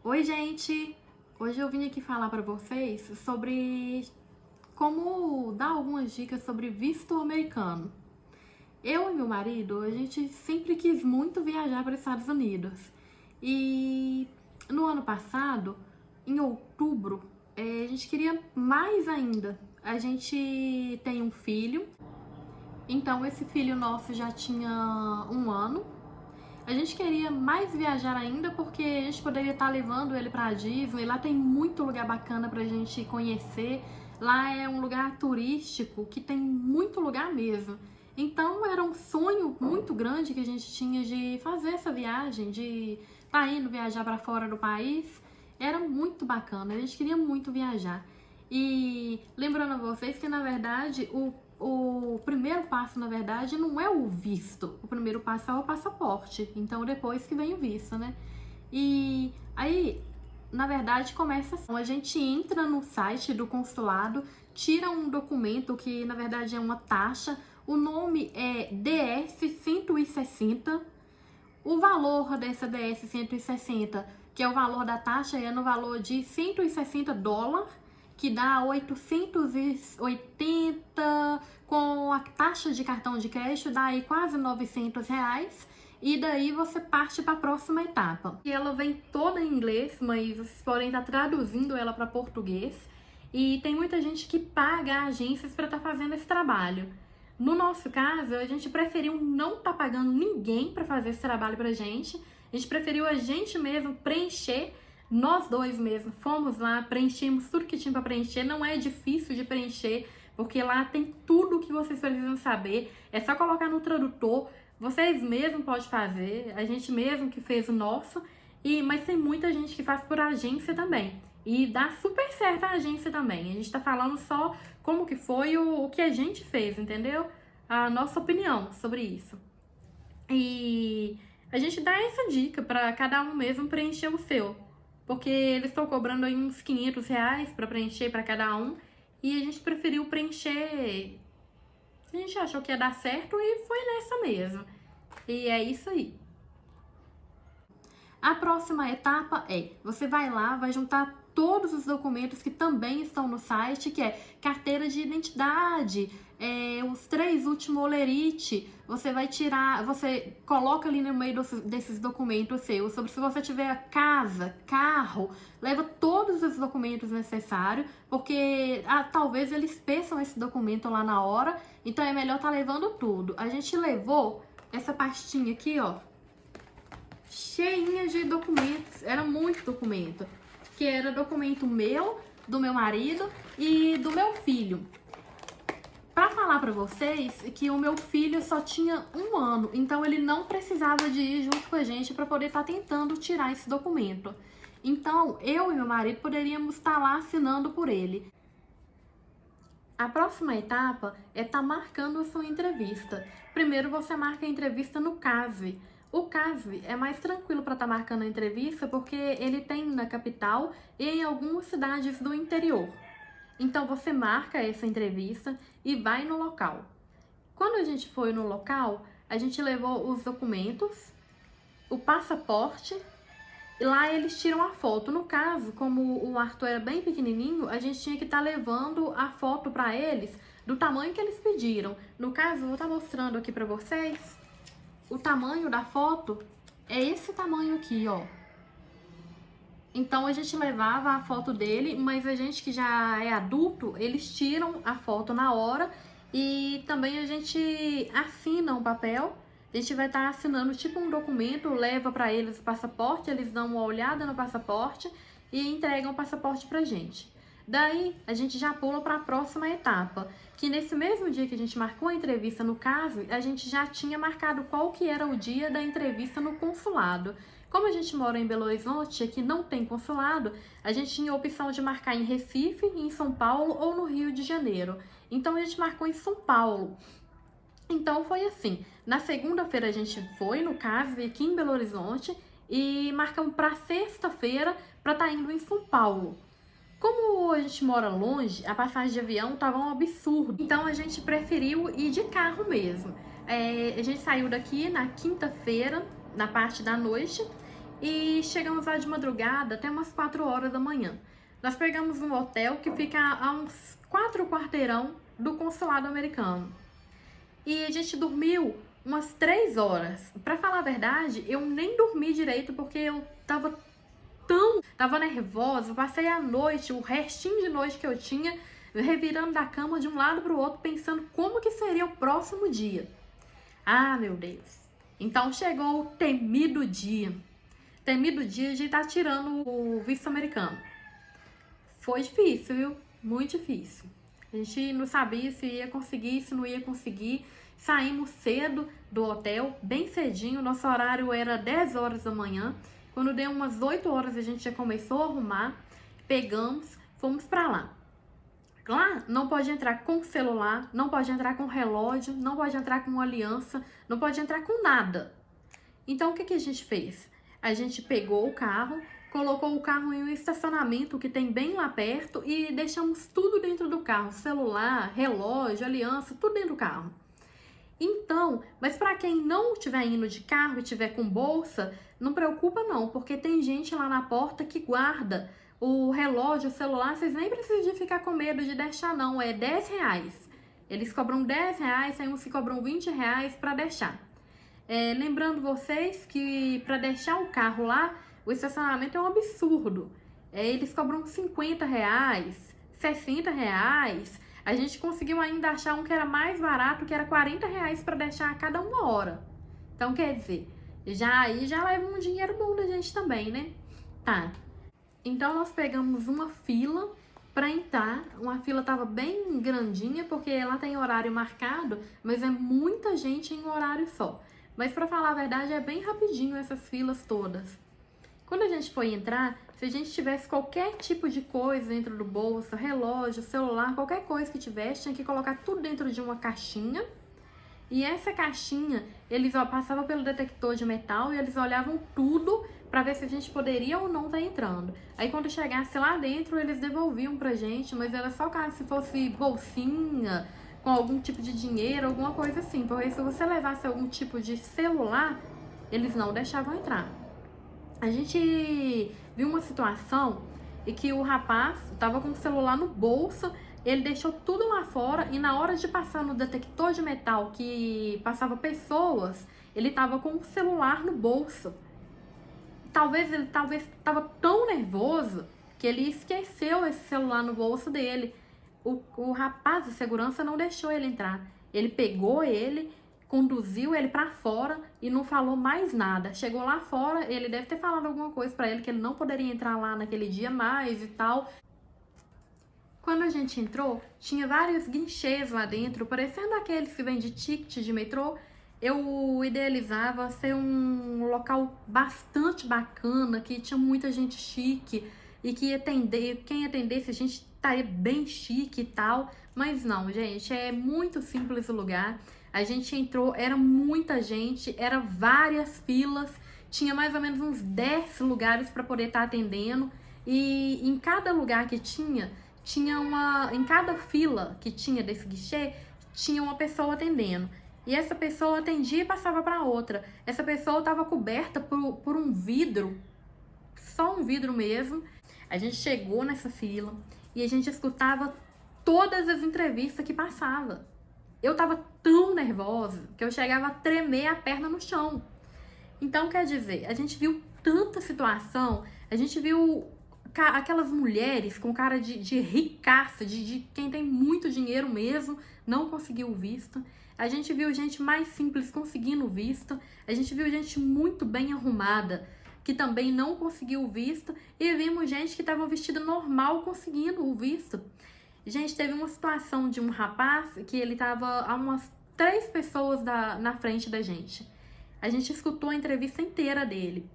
Oi, gente! Hoje eu vim aqui falar para vocês sobre como dar algumas dicas sobre visto americano. Eu e meu marido, a gente sempre quis muito viajar para os Estados Unidos. E no ano passado, em outubro, a gente queria mais ainda. A gente tem um filho, então esse filho nosso já tinha 1 ano. A gente queria mais viajar ainda porque a gente poderia estar levando ele pra Disney. Lá tem muito lugar bacana pra gente conhecer. Lá é um lugar turístico que tem muito lugar mesmo. Então era um sonho muito grande que a gente tinha de fazer essa viagem, de estar indo viajar para fora do país. Era muito bacana, a gente queria muito viajar. E lembrando a vocês que na verdade o primeiro passo, na verdade, não é o visto. O primeiro passo é o passaporte. Então, depois que vem o visto, né? E aí, na verdade, começa assim. A gente entra no site do consulado, tira um documento que, na verdade, é uma taxa. O nome é DS-160. O valor dessa DS-160, que é o valor da taxa, é no valor de $160, que dá 880, com a taxa de cartão de crédito dá aí quase R$900, e daí você parte para a próxima etapa. E ela vem toda em inglês, mas vocês podem estar traduzindo ela para português, e tem muita gente que paga agências para estar fazendo esse trabalho. No nosso caso, a gente preferiu não estar pagando ninguém para fazer esse trabalho pra gente. A gente preferiu a gente mesmo preencher. Nós dois mesmo fomos lá, preenchemos tudo que tinha para preencher. Não é difícil de preencher, porque lá tem tudo que vocês precisam saber. É só colocar no tradutor. Vocês mesmos podem fazer, a gente mesmo que fez o nosso. Mas tem muita gente que faz por agência também. E dá super certo a agência também. A gente tá falando só como que foi o que a gente fez, entendeu? A nossa opinião sobre isso. E a gente dá essa dica para cada um mesmo preencher o seu. Porque eles estão cobrando aí uns R$500 para preencher para cada um. E a gente preferiu preencher. A gente achou que ia dar certo e foi nessa mesmo. E é isso aí. A próxima etapa é, você vai lá, vai juntar todos os documentos que também estão no site, que é carteira de identidade, os 3 últimos olerite, você vai tirar, você coloca ali no meio desses documentos seus, sobre se você tiver casa, carro, leva todos os documentos necessários, porque talvez eles peçam esse documento lá na hora, então é melhor estar levando tudo. A gente levou essa pastinha aqui, ó, cheinha de documentos, era muito documento, que era documento meu, do meu marido e do meu filho. Pra falar pra vocês que o meu filho só tinha 1 ano, então ele não precisava de ir junto com a gente para poder estar tentando tirar esse documento. Então, eu e meu marido poderíamos estar lá assinando por ele. A próxima etapa é estar marcando a sua entrevista. Primeiro você marca a entrevista no CASV. O CASV é mais tranquilo para estar marcando a entrevista porque ele tem na capital e em algumas cidades do interior. Então você marca essa entrevista e vai no local. Quando a gente foi no local, a gente levou os documentos, o passaporte, e lá eles tiram a foto. No caso, como o Arthur era bem pequenininho, a gente tinha que estar levando a foto para eles do tamanho que eles pediram. No caso, eu vou estar mostrando aqui para vocês. O tamanho da foto é esse tamanho aqui, ó. Então a gente levava a foto dele, mas a gente que já é adulto, eles tiram a foto na hora e também a gente assina um papel. A gente vai estar assinando tipo um documento, leva para eles o passaporte, eles dão uma olhada no passaporte e entregam o passaporte pra gente. Daí, a gente já pula para a próxima etapa, que nesse mesmo dia que a gente marcou a entrevista no CASV, a gente já tinha marcado qual que era o dia da entrevista no consulado. Como a gente mora em Belo Horizonte, aqui não tem consulado, a gente tinha a opção de marcar em Recife, em São Paulo ou no Rio de Janeiro. Então, a gente marcou em São Paulo. Então, foi assim, na segunda-feira a gente foi no CASV aqui em Belo Horizonte e marcamos para sexta-feira para estar indo em São Paulo. Como a gente mora longe, a passagem de avião tava um absurdo, então a gente preferiu ir de carro mesmo. A gente saiu daqui na quinta-feira, na parte da noite, e chegamos lá de madrugada até umas 4 horas da manhã. Nós pegamos um hotel que fica a uns 4 quarteirão do consulado americano. E a gente dormiu umas 3 horas. Pra falar a verdade, eu nem dormi direito porque eu tava nervosa. Passei a noite, o restinho de noite que eu tinha, revirando da cama de um lado pro outro, pensando como que seria o próximo dia. Ah, meu Deus. Então chegou o temido dia. Temido dia de estar tirando o visto americano. Foi difícil, viu? Muito difícil. A gente não sabia se ia conseguir, se não ia conseguir. Saímos cedo do hotel, bem cedinho. Nosso horário era 10 horas da manhã. Quando deu umas 8 horas, a gente já começou a arrumar. Pegamos, fomos pra lá. Lá não pode entrar com celular, não pode entrar com relógio, não pode entrar com aliança, não pode entrar com nada. Então, o que a gente fez? A gente pegou o carro, colocou o carro em um estacionamento que tem bem lá perto e deixamos tudo dentro do carro. Celular, relógio, aliança, tudo dentro do carro. Então, mas para quem não estiver indo de carro e estiver com bolsa, não preocupa não, porque tem gente lá na porta que guarda o relógio, o celular. Vocês nem precisam de ficar com medo de deixar não, é R$10. Eles cobram R$10, tem uns que cobram R$20 para deixar. Lembrando vocês que para deixar o carro lá, o estacionamento é um absurdo. Eles cobram R$50, R$60. A gente conseguiu ainda achar um que era mais barato, que era R$40 para deixar a cada 1 hora. Então, quer dizer, aí já leva um dinheiro bom da gente também, né? Tá. Então, nós pegamos uma fila para entrar. Uma fila tava bem grandinha, porque ela tem horário marcado, mas é muita gente em um horário só. Mas, para falar a verdade, é bem rapidinho essas filas todas. Quando a gente foi entrar, se a gente tivesse qualquer tipo de coisa dentro do bolso, relógio, celular, qualquer coisa que tivesse, tinha que colocar tudo dentro de uma caixinha. E essa caixinha, eles passavam pelo detector de metal e eles olhavam tudo para ver se a gente poderia ou não estar entrando. Aí quando chegasse lá dentro, eles devolviam pra gente, mas era só caso se fosse bolsinha, com algum tipo de dinheiro, alguma coisa assim. Porque se você levasse algum tipo de celular, eles não deixavam entrar. A gente viu uma situação em que o rapaz estava com o celular no bolso, ele deixou tudo lá fora e na hora de passar no detector de metal que passava pessoas, ele estava com o celular no bolso. Talvez ele estava tão nervoso que ele esqueceu esse celular no bolso dele. O rapaz de segurança não deixou ele entrar. Ele pegou ele, conduziu ele pra fora e não falou mais nada. Chegou lá fora, ele deve ter falado alguma coisa pra ele que ele não poderia entrar lá naquele dia mais e tal. Quando a gente entrou, tinha vários guichês lá dentro, parecendo aqueles que vendem ticket de metrô. Eu idealizava ser um local bastante bacana, que tinha muita gente chique e que ia atender, quem atendesse a gente estaria bem chique e tal. Mas não, gente, é muito simples o lugar. A gente entrou, era muita gente, era várias filas, tinha mais ou menos uns 10 lugares para poder estar atendendo. E em cada lugar que tinha em cada fila que tinha desse guichê, tinha uma pessoa atendendo. E essa pessoa atendia e passava para outra. Essa pessoa estava coberta por um vidro, só um vidro mesmo. A gente chegou nessa fila e a gente escutava todas as entrevistas que passava. Eu tava tão nervosa que eu chegava a tremer a perna no chão. Então, quer dizer, a gente viu tanta situação, a gente viu aquelas mulheres com cara de ricaça, de quem tem muito dinheiro mesmo, não conseguiu o visto. A gente viu gente mais simples conseguindo o visto. A gente viu gente muito bem arrumada que também não conseguiu o visto. E vimos gente que estava vestida normal conseguindo o visto. Gente, teve uma situação de um rapaz que ele tava a umas 3 pessoas na frente da gente. A gente escutou a entrevista inteira dele.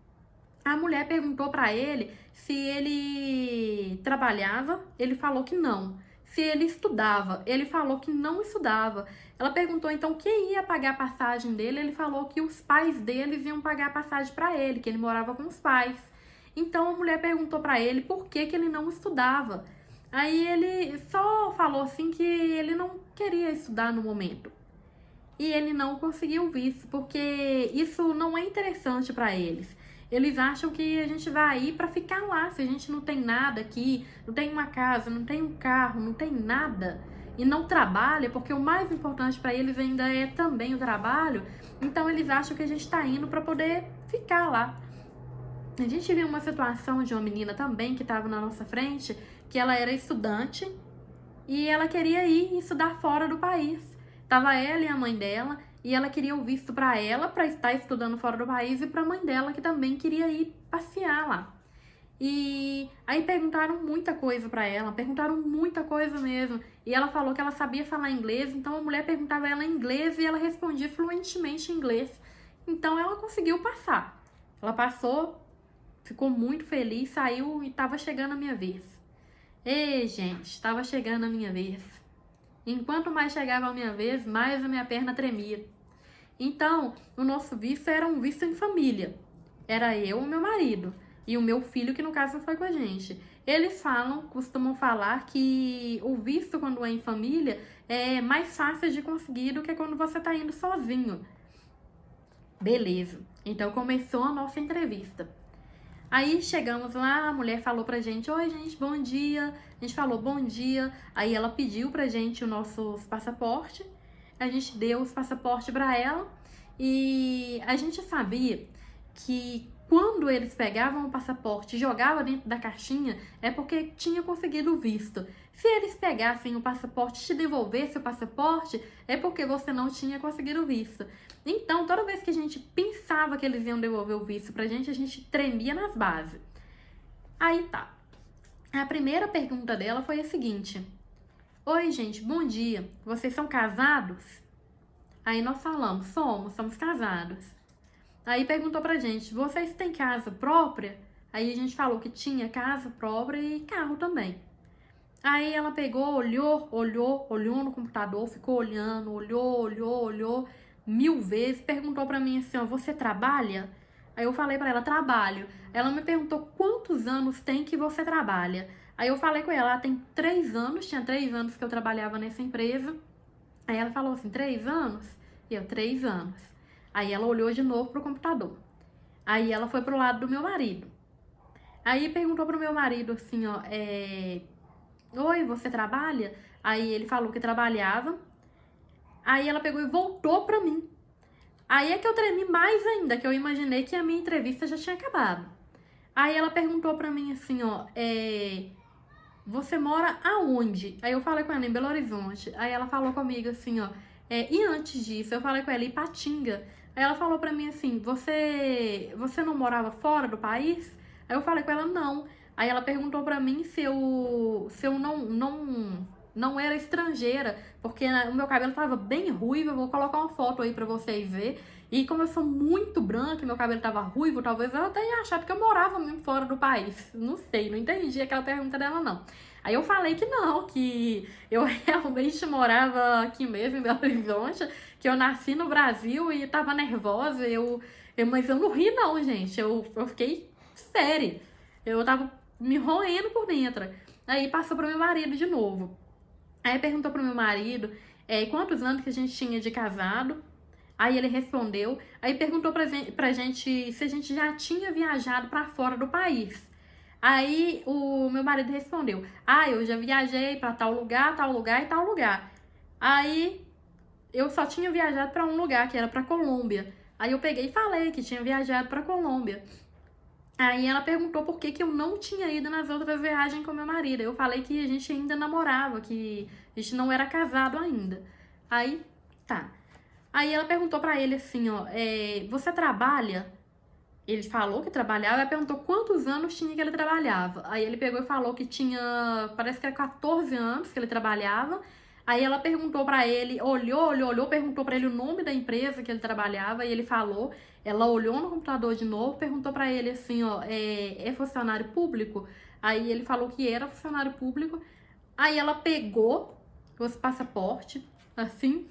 A mulher perguntou pra ele se ele trabalhava, ele falou que não. se ele estudava. Ele falou que não estudava. Ela perguntou então quem ia pagar a passagem dele. Ele falou que os pais deles iam pagar a passagem para ele, que ele morava com os pais. Então a mulher perguntou para ele por que ele não estudava. Aí ele só falou assim que ele não queria estudar no momento. E ele não conseguiu visto, porque isso não é interessante para eles. Eles acham que a gente vai ir para ficar lá. Se a gente não tem nada aqui, não tem uma casa, não tem um carro, não tem nada, e não trabalha, porque o mais importante para eles ainda é também o trabalho, então eles acham que a gente está indo para poder ficar lá. A gente viu uma situação de uma menina também que estava na nossa frente, que ela era estudante e ela queria ir estudar fora do país. Tava ela e a mãe dela, e ela queria o visto para ela, para estar estudando fora do país, e para a mãe dela, que também queria ir passear lá. E aí perguntaram muita coisa para ela, perguntaram muita coisa mesmo. E ela falou que ela sabia falar inglês, então a mulher perguntava ela em inglês e ela respondia fluentemente em inglês. Então ela conseguiu passar. Ela passou, ficou muito feliz, saiu e estava chegando a minha vez. Ei, gente, estava chegando a minha vez. Enquanto mais chegava a minha vez, mais a minha perna tremia. Então, o nosso visto era um visto em família. Era eu e meu marido. E o meu filho, que no caso foi com a gente. Eles costumam falar que o visto, quando é em família, é mais fácil de conseguir do que quando você tá indo sozinho. Beleza. Então, começou a nossa entrevista. Aí chegamos lá, a mulher falou pra gente: oi, gente, bom dia. A gente falou bom dia. Aí ela pediu pra gente o nosso passaporte. A gente deu os passaportes pra ela. E a gente sabia que quando eles pegavam o passaporte e jogavam dentro da caixinha, é porque tinha conseguido o visto. Se eles pegassem o passaporte e te devolvessem o passaporte, é porque você não tinha conseguido o visto. Então, toda vez que a gente pensava que eles iam devolver o visto pra gente, a gente tremia nas bases. Aí tá. A primeira pergunta dela foi a seguinte: oi, gente, bom dia. Vocês são casados? Aí nós falamos: somos casados. Aí perguntou pra gente: vocês têm casa própria? Aí a gente falou que tinha casa própria e carro também. Aí ela pegou, olhou no computador, ficou olhando, olhou 1000 vezes, perguntou pra mim assim: ó, você trabalha? Aí eu falei pra ela: trabalho. Ela me perguntou: quantos anos tem que você trabalha? Aí eu falei com ela: tem 3 anos, tinha 3 anos que eu trabalhava nessa empresa. Aí ela falou assim: 3 anos? E eu: 3 anos. Aí ela olhou de novo pro computador. Aí ela foi pro lado do meu marido. Aí perguntou pro meu marido assim, ó: oi, você trabalha? Aí ele falou que trabalhava. Aí ela pegou e voltou pra mim. Aí é que eu tremi mais ainda, que eu imaginei que a minha entrevista já tinha acabado. Aí ela perguntou pra mim assim, ó: você mora aonde? Aí eu falei com ela: em Belo Horizonte. Aí ela falou comigo assim, ó: e antes disso, eu falei com ela: Ipatinga. Aí ela falou pra mim assim: você não morava fora do país? Aí eu falei com ela: não. Aí ela perguntou pra mim se eu não era estrangeira, porque o meu cabelo tava bem ruivo. Eu vou colocar uma foto aí pra vocês verem. E como eu sou muito branca e meu cabelo tava ruivo, talvez ela tenha achado que eu morava mesmo fora do país. Não sei, não entendi aquela pergunta dela, não. Aí eu falei que não, que eu realmente morava aqui mesmo, em Belo Horizonte, que eu nasci no Brasil e tava nervosa, mas eu não ri não, gente. Eu fiquei séria. Eu tava me roendo por dentro. Aí passou pro meu marido de novo. Aí perguntou pro meu marido quantos anos que a gente tinha de casado. Aí ele respondeu. Aí perguntou pra gente se a gente já tinha viajado pra fora do país. Aí o meu marido respondeu: eu já viajei pra tal lugar e tal lugar. Aí eu só tinha viajado pra um lugar, que era pra Colômbia. Aí eu peguei e falei que tinha viajado pra Colômbia. Aí ela perguntou por que eu não tinha ido nas outras viagens com meu marido. Eu falei que a gente ainda namorava, que a gente não era casado ainda. Aí, tá. Aí ela perguntou pra ele assim, ó: você trabalha? Ele falou que trabalhava. Ela perguntou quantos anos tinha que ele trabalhava. Aí ele pegou e falou que tinha, parece que era 14 anos que ele trabalhava. Aí ela perguntou pra ele, olhou, perguntou pra ele o nome da empresa que ele trabalhava, e ele falou. Ela olhou no computador de novo, perguntou pra ele assim, ó: é funcionário público? Aí ele falou que era funcionário público. Aí ela pegou os passaportes, assim.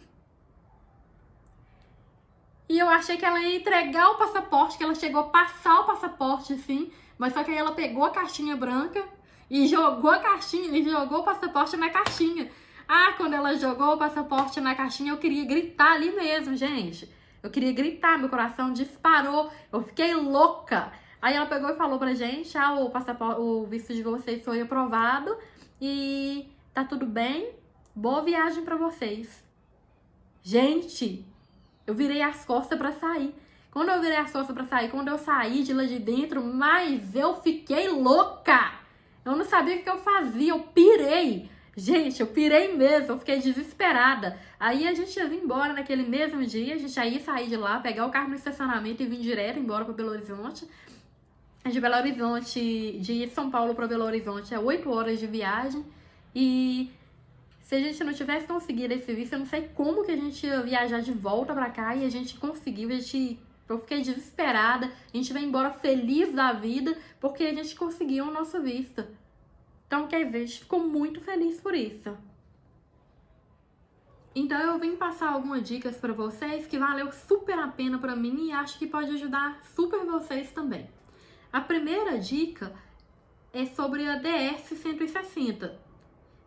E eu achei que ela ia entregar o passaporte, que ela chegou a passar o passaporte, assim. Mas só que aí ela pegou a caixinha branca e jogou a caixinha, e jogou o passaporte na caixinha. Ah, quando ela jogou o passaporte na caixinha, eu queria gritar ali mesmo, gente. Eu queria gritar, meu coração disparou. Eu fiquei louca. Aí ela pegou e falou pra gente, o passaporte, o visto de vocês foi aprovado e tá tudo bem. Boa viagem pra vocês. Gente, eu virei as costas pra sair. Quando eu virei as costas pra sair, quando eu saí de lá de dentro, mas eu fiquei louca. Eu não sabia o que eu fazia, eu pirei. Gente, eu pirei mesmo, eu fiquei desesperada. Aí a gente ia vir embora naquele mesmo dia, a gente ia sair de lá, pegar o carro no estacionamento e vir direto embora pra Belo Horizonte. De Belo Horizonte, de São Paulo pra Belo Horizonte é 8 horas de viagem. E se a gente não tivesse conseguido esse visto, eu não sei como que a gente ia viajar de volta pra cá. E a gente conseguiu, eu fiquei desesperada. A gente veio embora feliz da vida porque a gente conseguiu o nosso visto. Então, quer dizer, a gente ficou muito feliz por isso. Então, eu vim passar algumas dicas pra vocês que valeu super a pena pra mim e acho que pode ajudar super vocês também. A primeira dica é sobre a DS 160.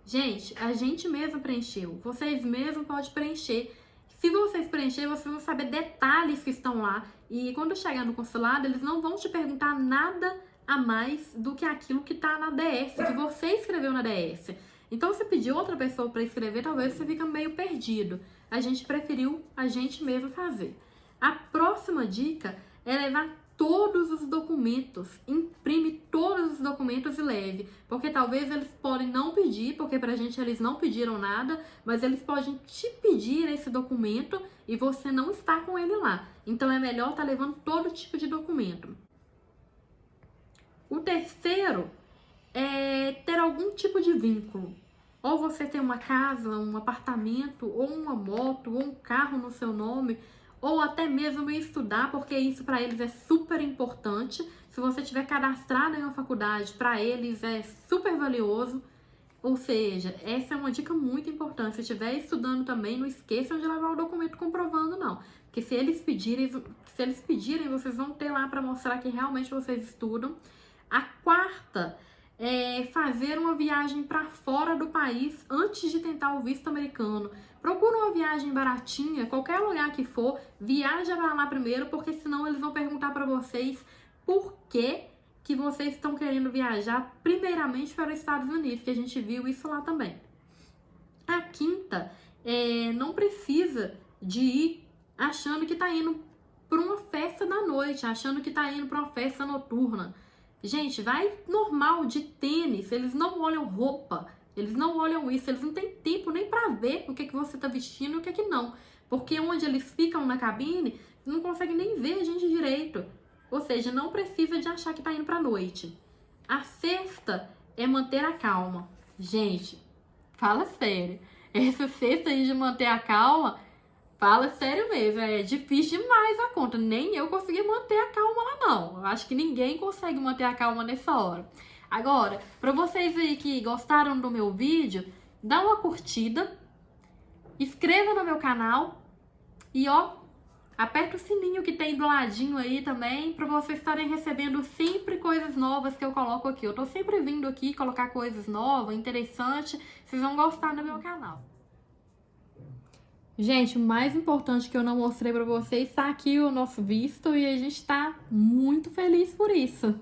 Gente, a gente mesmo preencheu. Vocês mesmo podem preencher. Se vocês preencherem, vocês vão saber detalhes que estão lá. E quando chegar no consulado, eles não vão te perguntar nada a mais do que aquilo que tá na DS, que você escreveu na DS. Então, se pedir outra pessoa para escrever, talvez você fique meio perdido. A gente preferiu a gente mesmo fazer. A próxima dica é levar todos os documentos, imprime todos os documentos e leve, porque talvez eles podem não pedir, porque pra gente eles não pediram nada, mas eles podem te pedir esse documento e você não está com ele lá. Então é melhor estar levando todo tipo de documento. O terceiro é ter algum tipo de vínculo. Ou você tem uma casa, um apartamento, ou uma moto, ou um carro no seu nome, ou até mesmo estudar, porque isso para eles é super importante. Se você tiver cadastrado em uma faculdade, para eles é super valioso. Ou seja, essa é uma dica muito importante. Se estiver estudando também, não esqueçam de levar o documento comprovando, não. Porque se eles pedirem, vocês vão ter lá para mostrar que realmente vocês estudam. A quarta é fazer uma viagem para fora do país antes de tentar o visto americano. Procura uma viagem baratinha, qualquer lugar que for, viaja para lá primeiro, porque senão eles vão perguntar para vocês por que vocês estão querendo viajar primeiramente para os Estados Unidos, que a gente viu isso lá também. A quinta não precisa de ir achando que está indo para uma festa da noite, achando que está indo para uma festa noturna. Gente, vai normal, de tênis, eles não olham roupa, eles não olham isso, eles não têm tempo nem pra ver o que você tá vestindo e o que não. Porque onde eles ficam na cabine, não conseguem nem ver a gente direito. Ou seja, não precisa de achar que tá indo pra noite. A sexta é manter a calma. Gente, fala sério, essa sexta aí de manter a calma, fala sério mesmo, é difícil demais a conta. Nem eu consegui manter a calma lá, não. Eu acho que ninguém consegue manter a calma nessa hora. Agora, para vocês aí que gostaram do meu vídeo, dá uma curtida, inscreva no meu canal e aperta o sininho que tem do ladinho aí também, para vocês estarem recebendo sempre coisas novas que eu coloco aqui. Eu tô sempre vindo aqui colocar coisas novas, interessantes, vocês vão gostar do meu canal. Gente, o mais importante que eu não mostrei pra vocês, tá aqui o nosso visto e a gente tá muito feliz por isso.